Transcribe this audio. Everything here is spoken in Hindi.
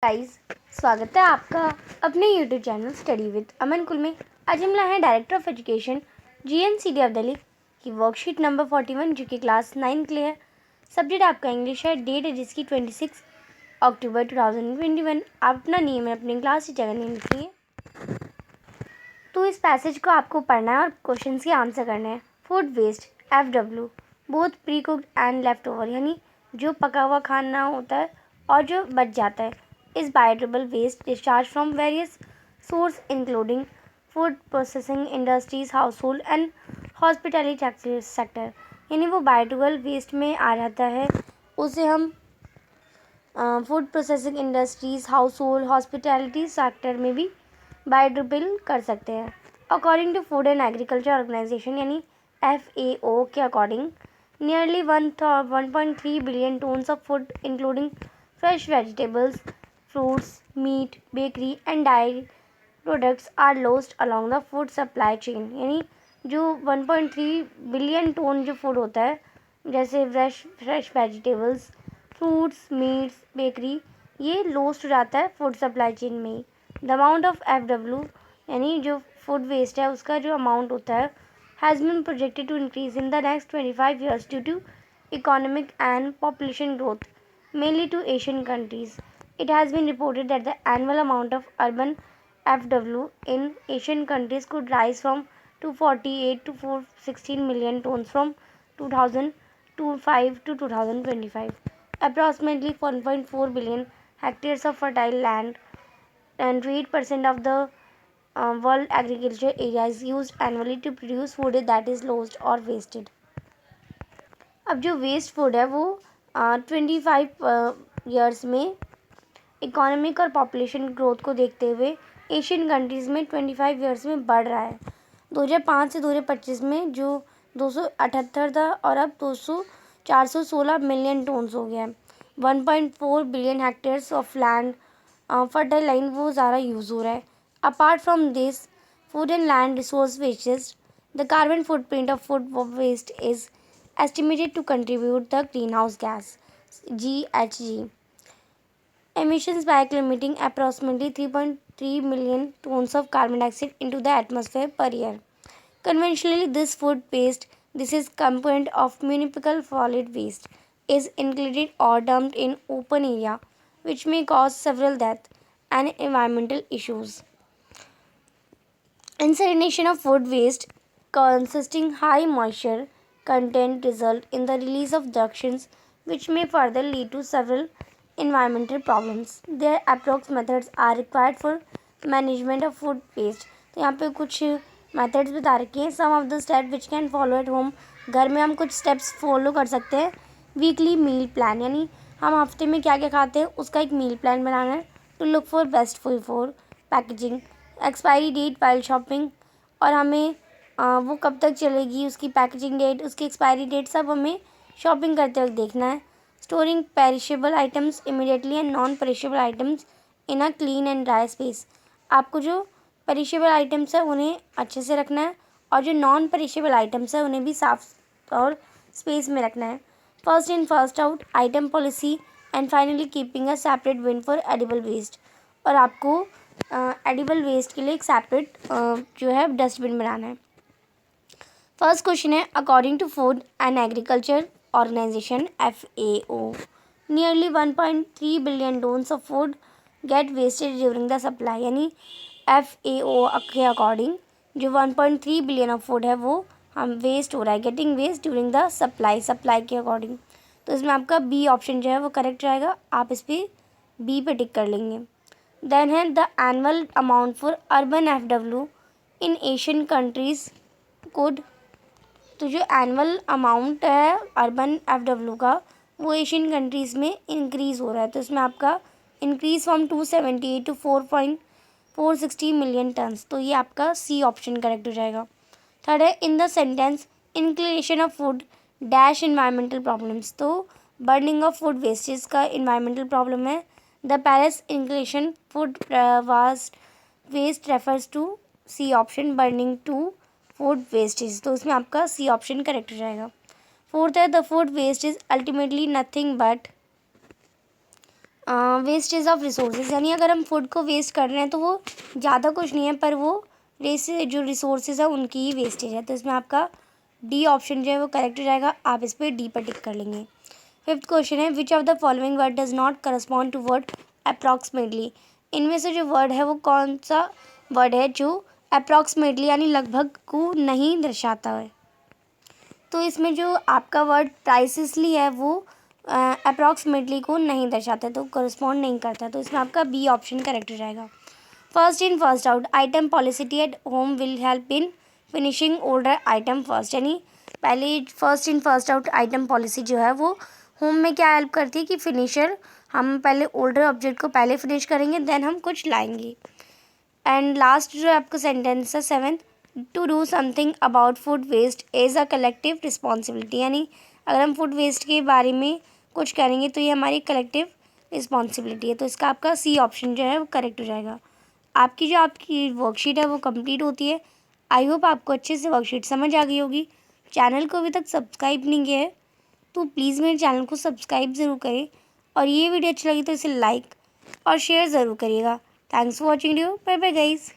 गाइस, स्वागत है आपका अपने यूट्यूब चैनल स्टडी विद अमन कुल में। आज हम लाए हैं director of education GNCD of Delhi की वर्कशीट नंबर 41 जो कि क्लास 9 के लिए है। सब्जेक्ट आपका इंग्लिश है। डेट है जिसकी 26 अक्टूबर 2021। आप अपना नेम है अपनी क्लास की जगह नेम लिखिए। तो इस पैसेज को आपको पढ़ना है और क्वेश्चन के आंसर करने हैं। Food waste FW both precooked and leftover, यानी जो पका हुआ खाना होता है और जो बच जाता है, is biodegradable waste discharged from various sources including food processing industries, household and hospitality sector। यानी वो बायोडिग्रेडेबल वेस्ट में आ जाता है, उसे हम food processing industries, household, hospitality sector में भी बायोडिग्रेडेबल कर सकते हैं। According to food and agriculture organization यानी FAO के according nearly 1.3 billion tones of food including fresh vegetables, fruits, meat, bakery and dairy products are lost along the food supply chain। यानी जो 1.3 बिलियन टोन जो फूड होता है, जैसे fresh vegetables, fruits, meets, bakery, ये लॉस्ट हो जाता है फूड सप्लाई चेन में ही। द अमाउंट ऑफ FW यानी जो फूड वेस्ट है उसका जो अमाउंट होता है has been projected to increase in the next 25 years due to economic and population growth mainly to Asian countries। It has been reported that the annual amount of urban FW in Asian countries could rise from 248 to 416 million tons from 2005 to 2025। Approximately 1.4 billion hectares of fertile land and 8% of the world agriculture area is used annually to produce food that is lost or wasted। अब जो वेस्ट फूड है वो 25 ईयर्स में इकोनॉमिक और पॉपुलेशन ग्रोथ को देखते हुए एशियन कंट्रीज़ में 25 ईयर्स में बढ़ रहा है। 2005 से 2025 में जो 278 था और अब 416 मिलियन टोन्स हो गया है। 1.4 billion hectares of land fertile land वो ज़्यादा यूज़ हो रहा है। Apart from this food and land resource wastage, the carbon footprint of food waste is estimated to contribute the greenhouse gas GHG emissions by emitting approximately 3.3 million tons of carbon dioxide into the atmosphere per year। Conventionally, this food waste, this is component of municipal solid waste, is included or dumped in open area, which may cause several deaths and environmental issues। Incineration of food waste consisting high moisture content result in the release of dioxins which may further lead to several environmental problems। Their approx methods are required for management of food waste। तो यहाँ पे कुछ मेथड्स बता रखे हैं। Some of the step which can follow at home, घर में हम कुछ स्टेप्स फॉलो कर सकते हैं। वीकली मील प्लान, यानी हम हफ्ते में क्या क्या खाते हैं उसका एक मील प्लान बनाना है। To look for best for packaging, expiry date while shopping, और हमें वो कब तक चलेगी, उसकी पैकेजिंग डेट, उसकी एक्सपायरी डेट सब हमें शॉपिंग करते वक्त देखना है। Storing perishable items immediately and non perishable items in a clean and dry space. आपको जो पेरिशेबल आइटम्स है उन्हें अच्छे से रखना है और जो नॉन पेरिशेबल आइटम्स है उन्हें भी साफ और स्पेस में रखना है। First in first out item policy and finally keeping a separate bin for edible waste. और आपको एडिबल वेस्ट के लिए एक सेपरेट जो है डस्टबिन बनाना है। फर्स्ट क्वेश्चन है, according to food and agriculture organisation FAO nearly 1.3 billion tones of food get wasted during the supply. यानी FAO के अकॉर्डिंग जो 1.3 बिलियन ऑफ फूड है वो हम वेस्ट हो रहा है, getting waste during the supply के अकॉर्डिंग। तो इसमें आपका B ऑप्शन जो है वो करेक्ट रहेगा। आप इस पर B पे टिक कर लेंगे। देन है the annual amount for urban FW in Asian countries could. तो जो एनुअल अमाउंट है अर्बन FW का वो एशियन कंट्रीज़ में इंक्रीज़ हो रहा है। तो इसमें आपका increase from 278 to 4.460 million tons. तो ये आपका C ऑप्शन करेक्ट हो जाएगा। थर्ड है, in the sentence inclusion of food dash environmental problems. तो बर्निंग ऑफ फूड वेस्टेज का इन्वायरमेंटल प्रॉब्लम है। The Paris inclusion food waste waste refers to C option burning to food wastage. तो उसमें आपका C ऑप्शन करेक्ट हो जाएगा। फोर्थ है, the food waste is ultimately nothing but wastage of resources, यानी अगर हम फूड को वेस्ट कर रहे हैं तो वो ज़्यादा कुछ नहीं है, पर वो जो रिसोर्सेज है उनकी ही वेस्टेज है। तो इसमें आपका डी ऑप्शन जो है वो करेक्ट हो जाएगा। आप इस पर डी पर टिक कर लेंगे। फिफ्थ क्वेश्चन है, which of the following word does not correspond to word approximately. इनमें से जो वर्ड है वो कौन सा वर्ड है जो अप्रॉक्सीमेटली यानी लगभग को नहीं दर्शाता है। तो इसमें जो आपका वर्ड प्राइसिसली है वो अप्रॉक्सीमेटली को नहीं दर्शाता है, तो करस्पॉन्ड नहीं करता। तो इसमें आपका बी ऑप्शन करेक्ट हो जाएगा। First in first out item policy at home will help in finishing older item first, यानी पहले first in first out item policy जो है वो होम में क्या हेल्प करती है कि फिनिशर हम पहले ओल्डर ऑब्जेक्ट को पहले फिनिश करेंगे, देन हम कुछ लाएंगे। एंड लास्ट जो आपका सेंटेंस है seventh, to do something about food waste is a collective responsibility, यानी अगर हम फूड वेस्ट के बारे में कुछ करेंगे तो ये हमारी कलेक्टिव रिस्पॉन्सिबिलिटी है। तो इसका आपका सी ऑप्शन जो है वो करेक्ट हो जाएगा। आपकी वर्कशीट है वो कंप्लीट होती है। आई होप आपको अच्छे से वर्कशीट समझ आ गई होगी। चैनल को अभी तक सब्सक्राइब नहीं किया है तो प्लीज़ मेरे चैनल को सब्सक्राइब ज़रूर करें, और ये वीडियो अच्छी लगी तो इसे लाइक और शेयर ज़रूर करिएगा। Thanks for watching video. Bye bye guys.